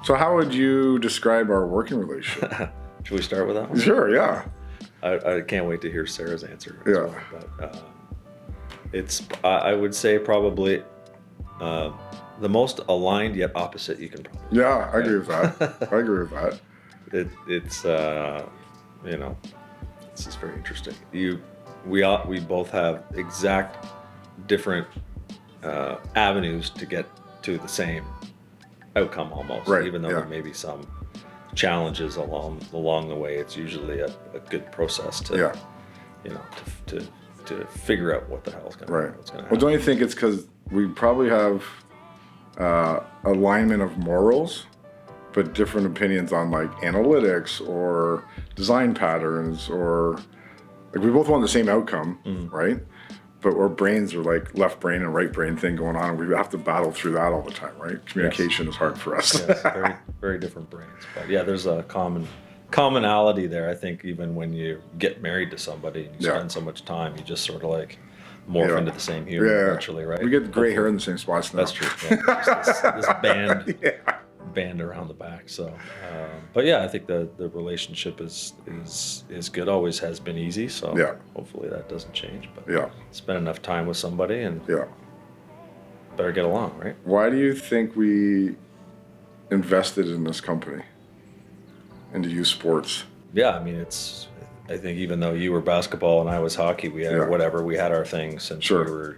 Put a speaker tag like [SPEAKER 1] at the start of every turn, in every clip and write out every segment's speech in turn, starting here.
[SPEAKER 1] So how would you describe our working relationship?
[SPEAKER 2] Should we start with that one?
[SPEAKER 1] Sure, yeah.
[SPEAKER 2] I can't wait to hear Sarah's answer.
[SPEAKER 1] Yeah.
[SPEAKER 2] But I would say probably the most aligned yet opposite you can probably.
[SPEAKER 1] Yeah, I agree with that. I agree with that.
[SPEAKER 2] It's this is very interesting. We both have exact different avenues to get to the same outcome almost.
[SPEAKER 1] Right,
[SPEAKER 2] Even though there may be some challenges along the way, it's usually a good process to to figure out what the hell is going to happen.
[SPEAKER 1] Well, don't you think it's because we probably have alignment of morals, but different opinions on like analytics or design patterns, or like we both want the same outcome, right? But our brains are like left brain and right brain thing going on, and we have to battle through that all the time, right? Communication is hard for us.
[SPEAKER 2] Yes, very, very different brains. But yeah, there's a commonality there. I think even when you get married to somebody and you spend so much time, you just sort of like morph into the same human eventually, right?
[SPEAKER 1] We get gray hair in the same spots now.
[SPEAKER 2] That's true. Yeah. Just this band around the back. So, but yeah, I think the relationship is good. Always has been easy. So hopefully that doesn't change. But spend enough time with somebody and better get along, right?
[SPEAKER 1] Why do you think we invested in this company, into youth sports?
[SPEAKER 2] Yeah, I mean, I think even though you were basketball and I was hockey, we had we had our things since we were,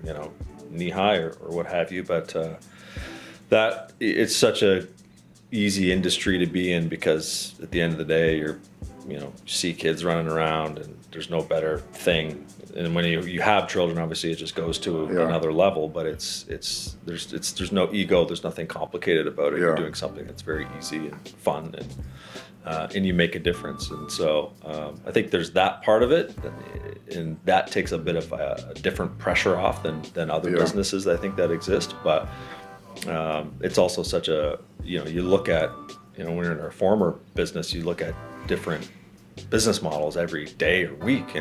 [SPEAKER 2] knee high or what have you. But that it's such a easy industry to be in, because at the end of the day, you see kids running around and there's no better thing. And when you have children, obviously it just goes to another level, but there's no ego, there's nothing complicated about it. You're doing something that's very easy and fun, and you make a difference. And so I think there's that part of it, and that takes a bit of a different pressure off than other businesses I think that exist. But it's also such a, you look at, when you're in our former business, you look at different business models every day or week,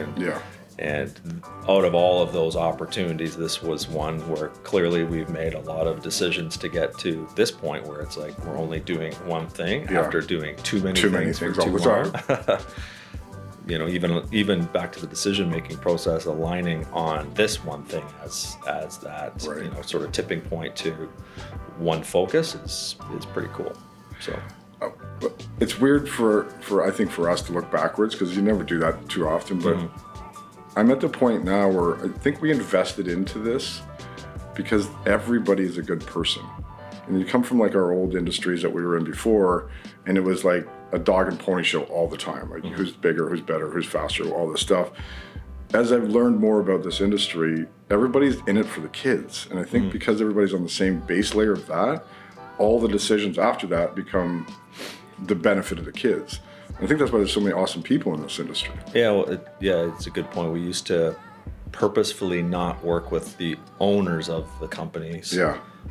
[SPEAKER 2] and out of all of those opportunities, this was one where clearly we've made a lot of decisions to get to this point where it's like we're only doing one thing after doing too many things for too long. Even back to the decision-making process, aligning on this one thing as that sort of tipping point to one focus is pretty cool. So
[SPEAKER 1] it's weird for I think for us to look backwards, because you never do that too often. But I'm at the point now where I think we invested into this because everybody is a good person. And you come from like our old industries that we were in before, and it was like a dog and pony show all the time, like who's bigger, who's better, who's faster, all this stuff. As I've learned more about this industry, everybody's in it for the kids. And I think because everybody's on the same base layer of that, all the decisions after that become the benefit of the kids. And I think that's why there's so many awesome people in this industry.
[SPEAKER 2] Yeah, well, it's a good point. We used to purposefully not work with the owners of the companies.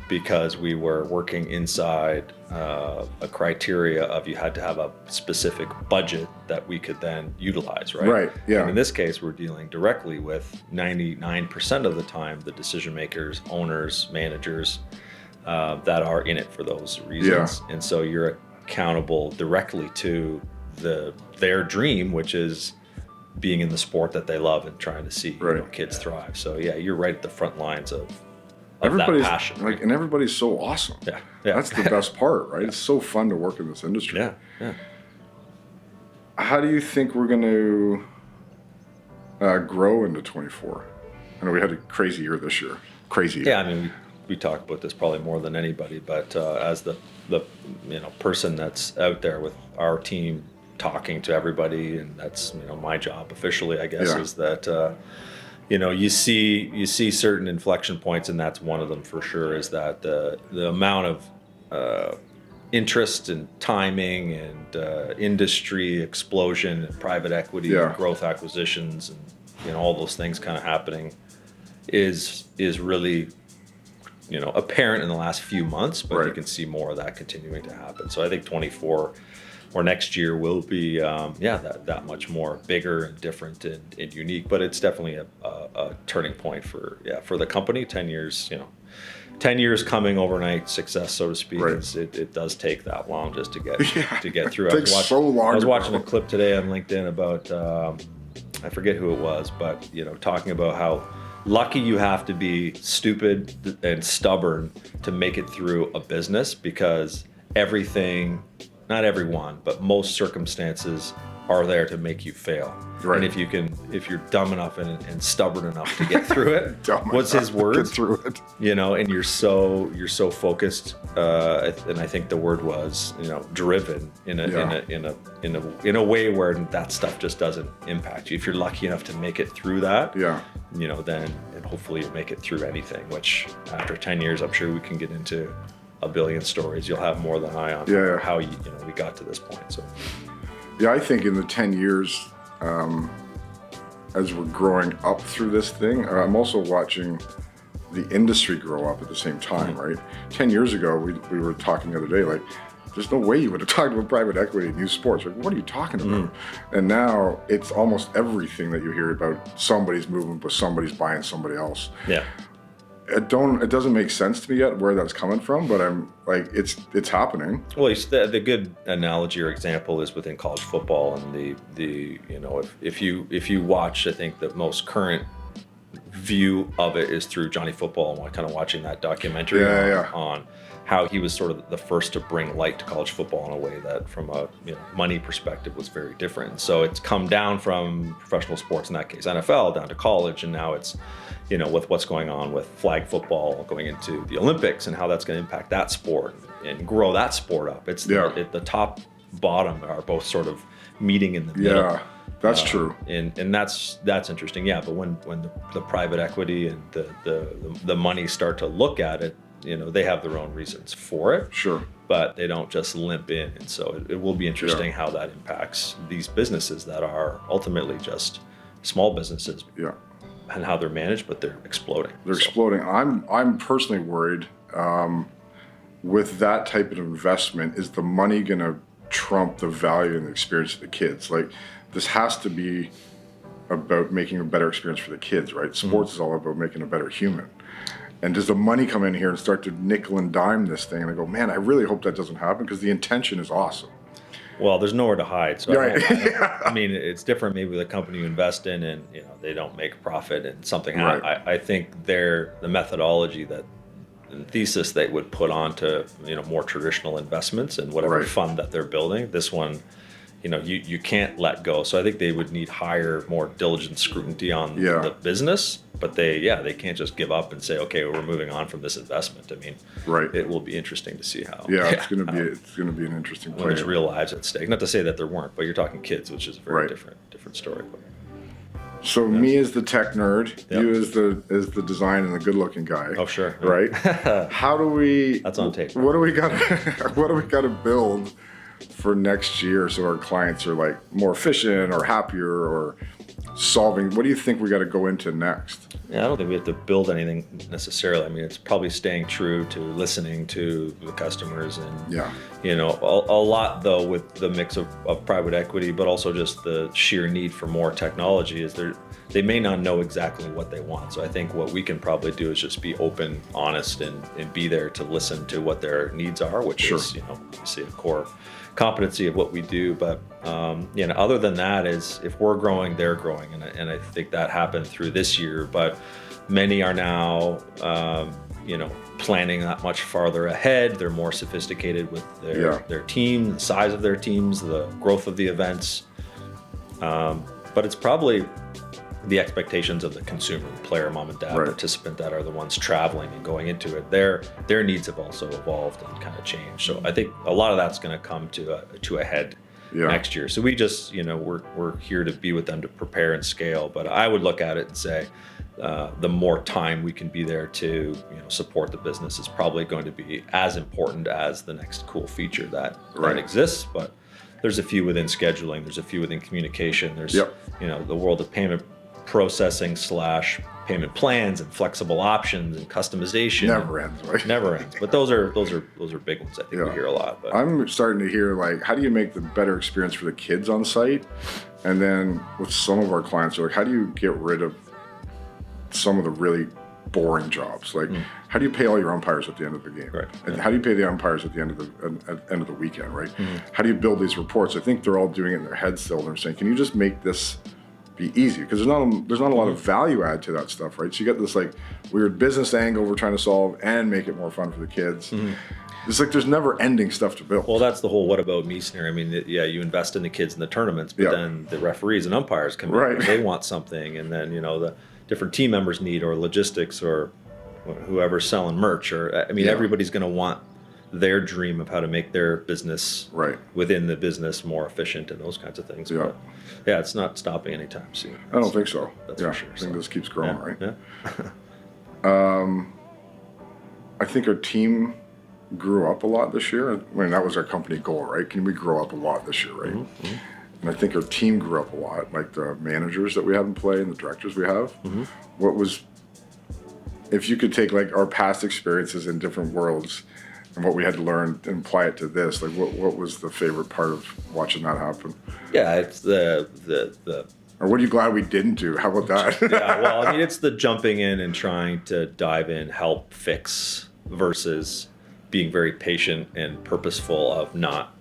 [SPEAKER 2] Because we were working inside a criteria of you had to have a specific budget that we could then utilize, right?
[SPEAKER 1] Right, yeah.
[SPEAKER 2] And in this case, we're dealing directly with 99% of the time the decision makers, owners, managers that are in it for those reasons. And so you're accountable directly to their dream, which is being in the sport that they love and trying to see kids thrive. So yeah, you're right at the front lines of
[SPEAKER 1] everybody's
[SPEAKER 2] that passion, right?
[SPEAKER 1] And everybody's so awesome. That's the best part, right? It's so fun to work in this industry. How do you think we're going to grow into 24? I know we had a crazy year this year. Crazy year.
[SPEAKER 2] Yeah, I mean, we talk about this probably more than anybody, but as the person that's out there with our team talking to everybody, and that's my job officially, I guess, is that you see certain inflection points, and that's one of them for sure. Is that the amount of interest and timing and industry explosion and private equity and growth acquisitions and all those things kind of happening is really apparent in the last few months, but you can see more of that continuing to happen. So I think 24 or next year will be that much more bigger and different and unique. But it's definitely a turning point for the company. 10 years 10 years coming overnight success, so to speak.
[SPEAKER 1] Right.
[SPEAKER 2] It does take that long just to get to get through.
[SPEAKER 1] It takes so long.
[SPEAKER 2] I was watching a clip today on LinkedIn about I forget who it was, but talking about how lucky you have to be stupid and stubborn to make it through a business, because everything, not everyone, but most circumstances are there to make you fail.
[SPEAKER 1] Right.
[SPEAKER 2] And if you're dumb enough and stubborn enough to get through it, what's his words?
[SPEAKER 1] Get through it.
[SPEAKER 2] And you're so focused, and I think the word was, driven in a way where that stuff just doesn't impact you. If you're lucky enough to make it through that, then and hopefully you make it through anything. Which after 10 years, I'm sure we can get into a billion stories. You'll have more than I on how we got to this point. So.
[SPEAKER 1] Yeah, I think in the 10 years, as we're growing up through this thing, I'm also watching the industry grow up at the same time, right? 10 years ago, we were talking the other day, like, there's no way you would have talked about private equity and youth sports. Like, what are you talking about? And now it's almost everything that you hear about somebody's moving, but somebody's buying somebody else.
[SPEAKER 2] Yeah.
[SPEAKER 1] It doesn't make sense to me yet where that's coming from, but I'm like, it's happening.
[SPEAKER 2] Well, the good analogy or example is within college football, and if you watch, I think the most current view of it is through Johnny Football, and kind of watching that documentary on how he was sort of the first to bring light to college football in a way that from a money perspective was very different. So it's come down from professional sports, in that case NFL, down to college, and now it's with what's going on with flag football going into the Olympics and how that's going to impact that sport and grow that sport up. It's the top bottom are both sort of meeting in the middle.
[SPEAKER 1] Yeah, that's true.
[SPEAKER 2] And that's interesting. Yeah, but when the private equity and the money start to look at it, they have their own reasons for it.
[SPEAKER 1] Sure.
[SPEAKER 2] But they don't just limp in. And so it will be interesting how that impacts these businesses that are ultimately just small businesses.
[SPEAKER 1] Yeah.
[SPEAKER 2] And how they're managed, but they're exploding.
[SPEAKER 1] They're exploding. I'm personally worried with that type of investment. Is the money going to trump the value and the experience of the kids? Like, this has to be about making a better experience for the kids, right? Sports is all about making a better human. And does the money come in here and start to nickel and dime this thing? And I go, man, I really hope that doesn't happen, because the intention is awesome.
[SPEAKER 2] Well, there's nowhere to hide. So
[SPEAKER 1] right.
[SPEAKER 2] I mean, it's different maybe with a company you invest in and they don't make a profit and something.
[SPEAKER 1] Right.
[SPEAKER 2] I think the methodology and thesis they would put onto more traditional investments and whatever fund that they're building. This one, you can't let go. So I think they would need higher, more diligent scrutiny on the business. But they can't just give up and say, okay, we're moving on from this investment. I mean, it will be interesting to see how.
[SPEAKER 1] Yeah, it's going to be an interesting play.
[SPEAKER 2] When there's real lives at stake. Not to say that there weren't, but you're talking kids, which is a very different story.
[SPEAKER 1] So me as the tech nerd, you as the design and the good-looking guy.
[SPEAKER 2] Oh, sure.
[SPEAKER 1] Right? How do we?
[SPEAKER 2] That's on tape.
[SPEAKER 1] What do we got? What do we got to build for next year so our clients are like more efficient or happier or solving? What do you think we got to go into next?
[SPEAKER 2] Yeah, I don't think we have to build anything necessarily. I mean, it's probably staying true to listening to the customers and, a lot though with the mix of private equity, but also just the sheer need for more technology is they may not know exactly what they want. So I think what we can probably do is just be open, honest, and be there to listen to what their needs are, which is, obviously a core competency of what we do. But other than that is if we're growing, they're growing, and I think that happened through this year. But many are now planning that much farther ahead. They're more sophisticated with their team, the size of their teams, the growth of the events. But it's probably the expectations of the consumer, the player, mom and dad, participant that are the ones traveling and going into it. Their needs have also evolved and kind of changed. So I think a lot of that's going to come to a head next year. So we just, we're here to be with them to prepare and scale. But I would look at it and say, the more time we can be there to support the business is probably going to be as important as the next cool feature that exists. But there's a few within scheduling, there's a few within communication, there's the world of payment processing / payment plans and flexible options and customization.
[SPEAKER 1] Never ends, right?
[SPEAKER 2] Never ends. But those are big ones. I think we hear a lot. But
[SPEAKER 1] I'm starting to hear like, how do you make the better experience for the kids on site? And then with some of our clients, are like, how do you get rid of some of the really boring jobs. Like, how do you pay all your umpires at the end of the game?
[SPEAKER 2] Right.
[SPEAKER 1] And how do you pay the umpires at the end of the weekend, right? How do you build these reports? I think they're all doing it in their heads still. They're saying, can you just make this be easy? Because there's not a lot of value add to that stuff, right? So you get this like weird business angle we're trying to solve and make it more fun for the kids. It's like there's never ending stuff to build.
[SPEAKER 2] Well, that's the whole what about me scenario. I mean, yeah, you invest in the kids in the tournaments, but then the referees and umpires come in and they want something, and then the different team members need, or logistics, or whoever's selling merch, or I mean, everybody's going to want their dream of how to make their business within the business more efficient and those kinds of things. But yeah, it's not stopping anytime soon.
[SPEAKER 1] I don't think so.
[SPEAKER 2] That's for sure.
[SPEAKER 1] I think this keeps growing, right?
[SPEAKER 2] Yeah.
[SPEAKER 1] I think our team grew up a lot this year. I mean, that was our company goal, right? Can we grow up a lot this year, right? And I think our team grew up a lot, like the managers that we have in play and the directors we have. What was, if you could take like our past experiences in different worlds and what we had to learn and apply it to this, like what was the favorite part of watching that happen?
[SPEAKER 2] Yeah, it's the
[SPEAKER 1] or what are you glad we didn't do? How about that?
[SPEAKER 2] Yeah, well, I mean, it's the jumping in and trying to dive in, help fix, versus being very patient and purposeful of not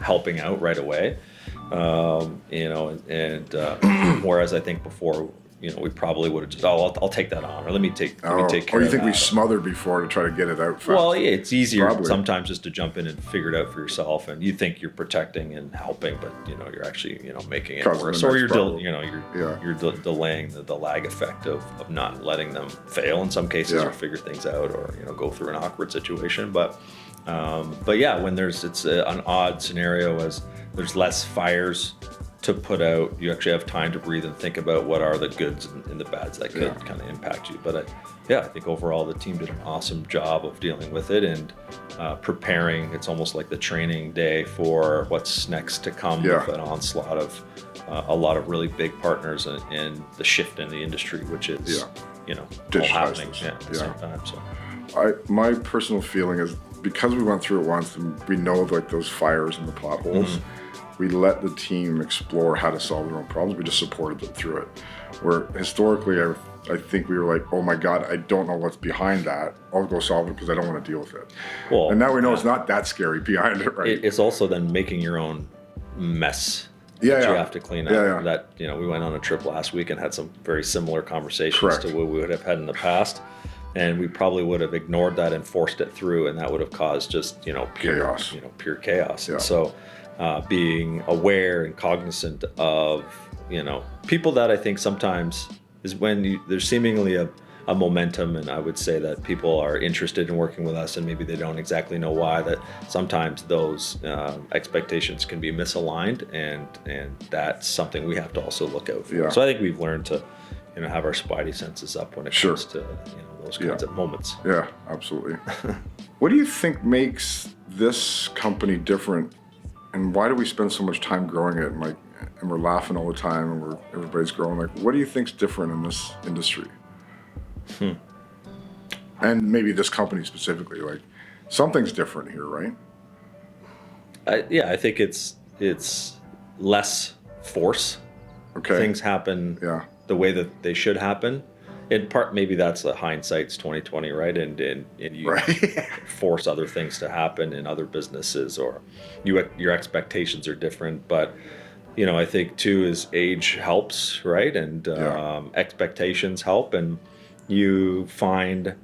[SPEAKER 2] helping out right away. Whereas I think before, we probably would have just, I'll take that on, or let me take care of that.
[SPEAKER 1] Or you think we smothered before to try to get it out fast?
[SPEAKER 2] Well, yeah, it's easier sometimes just to jump in and figure it out for yourself, and you think you're protecting and helping, but you're actually making it worse, or you're delaying the lag effect of not letting them fail in some cases, or figure things out, or go through an awkward situation. But yeah, when it's an odd scenario, as there's less fires to put out, you actually have time to breathe and think about what are the goods and the bads that could kind of impact you. But I think overall the team did an awesome job of dealing with it and preparing. It's almost like the training day for what's next to come, with an onslaught of a lot of really big partners and the shift in the industry, which is all happening at the same time. So
[SPEAKER 1] my personal feeling is, because we went through it once and we know like those fires and the plot holes, we let the team explore how to solve their own problems. We just supported them through it. Where historically, I think we were like, oh my God, I don't know what's behind that. I'll go solve it because I don't want to deal with it. Well, and now we know it's not that scary behind it, right?
[SPEAKER 2] It's also then making your own mess that you have to clean up. That, we went on a trip last week and had some very similar conversations to what we would have had in the past. And we probably would have ignored that and forced it through, and that would have caused just, pure chaos. Pure chaos. And so being aware and cognizant of, people that I think sometimes is when there's seemingly a momentum, and I would say that people are interested in working with us and maybe they don't exactly know why, that sometimes those expectations can be misaligned, and that's something we have to also look out for. So I think we've learned to have our spidey senses up when it comes to those kinds of moments.
[SPEAKER 1] Yeah, absolutely. What do you think makes this company different, and why do we spend so much time growing it, and we're laughing all the time, and everybody's growing? Like, what do you think's different in this industry? And maybe this company specifically, like something's different here, right?
[SPEAKER 2] I think it's less force.
[SPEAKER 1] Okay.
[SPEAKER 2] Things happen the way that they should happen. In part, maybe that's the hindsight's 2020, right? And you force other things to happen in other businesses, or your expectations are different. But I think too is age helps, right? And expectations help, and you find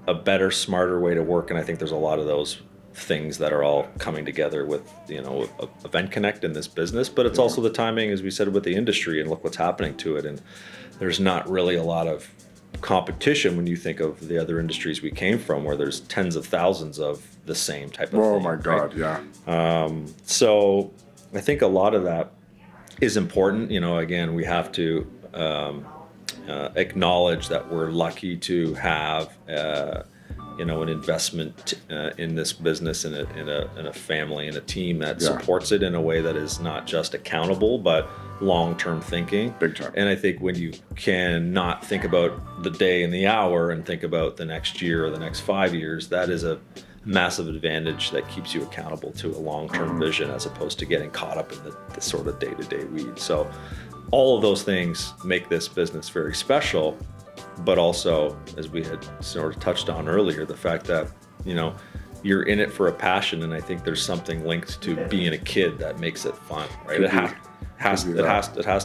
[SPEAKER 2] a better, smarter way to work. And I think there's a lot of those things that are all coming together with EventConnect in this business. But it's also the timing, as we said, with the industry, and look what's happening to it. And there's not really a lot of competition when you think of the other industries we came from, where there's tens of thousands of the same type of thing.
[SPEAKER 1] Oh my God,
[SPEAKER 2] right? So I think a lot of that is important. Again, we have to acknowledge that we're lucky to have an investment in this business, in a family, and a team that supports it in a way that is not just accountable, but long-term thinking.
[SPEAKER 1] Big time.
[SPEAKER 2] And I think when you can not think about the day and the hour and think about the next year or the next 5 years, that is a massive advantage that keeps you accountable to a long-term vision, as opposed to getting caught up in the sort of day-to-day weeds. So all of those things make this business very special. but also, as we had sort of touched on earlier, the fact that, you're in it for a passion, and I think there's something linked to being a kid that makes it fun, right? It has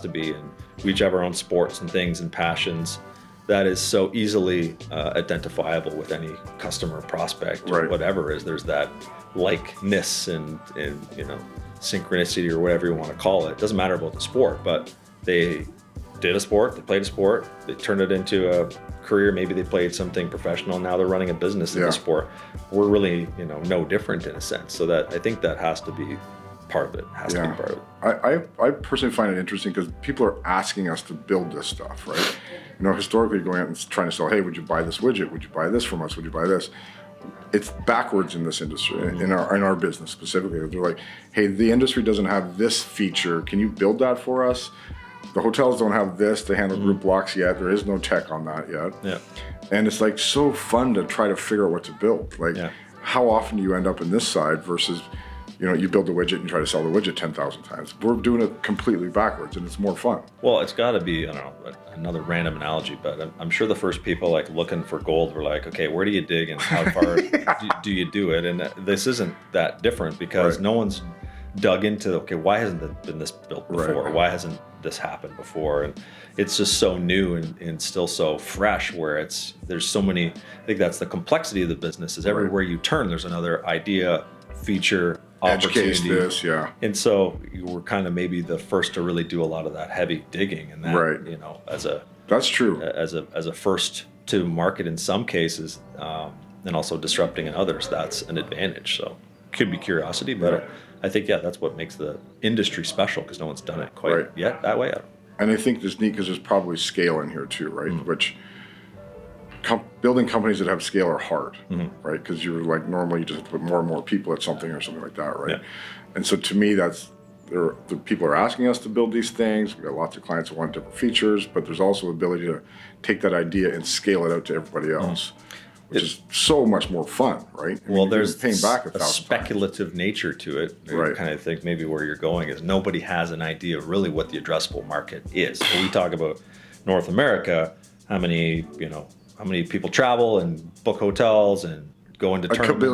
[SPEAKER 2] to be, and we each have our own sports and things and passions that is so easily identifiable with any customer, prospect, or whatever. Is there's that likeness and synchronicity, or whatever you want to call it. It doesn't matter about the sport, but they did a sport, they played a sport, they turned it into a career. Maybe they played something professional. Now they're running a business in the sport. We're really, no different in a sense. So that I think that has to be part of it. Has to be part of it.
[SPEAKER 1] I personally find it interesting because people are asking us to build this stuff, right? Historically going out and trying to sell, hey, would you buy this widget? Would you buy this from us? Would you buy this? It's backwards in this industry, in our business specifically. They're like, hey, the industry doesn't have this feature. Can you build that for us? The hotels don't have this to handle group blocks yet. There is no tech on that yet. Yeah. And it's like so fun to try to figure out what to build. Like, how often do you end up in this side versus, you build a widget and try to sell the widget 10,000 times. We're doing it completely backwards, and it's more fun.
[SPEAKER 2] Well, it's got to be, I don't know, another random analogy, but I'm sure the first people like looking for gold were like, okay, where do you dig and how far do you do it? And this isn't that different because no one's dug into, okay, why hasn't this been built before?
[SPEAKER 1] Right.
[SPEAKER 2] Why hasn't this happened before? And it's just so new and still so fresh where there's so many, I think that's the complexity of the business is everywhere you turn, there's another idea, feature, opportunity.
[SPEAKER 1] This,
[SPEAKER 2] and so you were kind of maybe the first to really do a lot of that heavy digging and that,
[SPEAKER 1] that's true.
[SPEAKER 2] As a first to market in some cases, and also disrupting in others, that's an advantage. So could be curiosity, but I think, that's what makes the industry special because no one's done it quite yet that way.
[SPEAKER 1] And I think it's neat because there's probably scale in here too, right? Which building companies that have scale are hard, right? Because you're like, normally you just have to put more and more people at something or something like that, right? And so to me, the people are asking us to build these things. We've got lots of clients who want different features, but there's also the ability to take that idea and scale it out to everybody else. Which is so much more fun, right?
[SPEAKER 2] Well, there's
[SPEAKER 1] paying back a
[SPEAKER 2] speculative nature to it. I kind of think maybe where you're going is nobody has an idea of really what the addressable market is. When we talk about North America, how many people travel and book hotels and go into tournaments?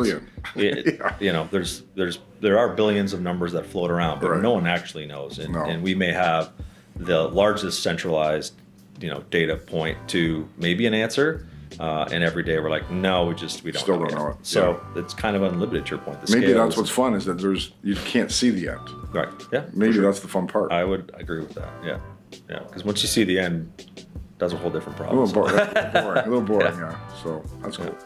[SPEAKER 1] A billion.
[SPEAKER 2] There are billions of numbers that float around, but no one actually knows. And we may have the largest centralized, data point to maybe an answer. And every day we're like, no, we don't
[SPEAKER 1] know it.
[SPEAKER 2] So it's kind of unlimited to your point.
[SPEAKER 1] Maybe that's what's fun is that you can't see the end.
[SPEAKER 2] Right. Yeah.
[SPEAKER 1] Maybe that's the fun part.
[SPEAKER 2] I would agree with that. Yeah. Yeah. Because once you see the end, that's a whole different problem.
[SPEAKER 1] A little boring. So that's cool.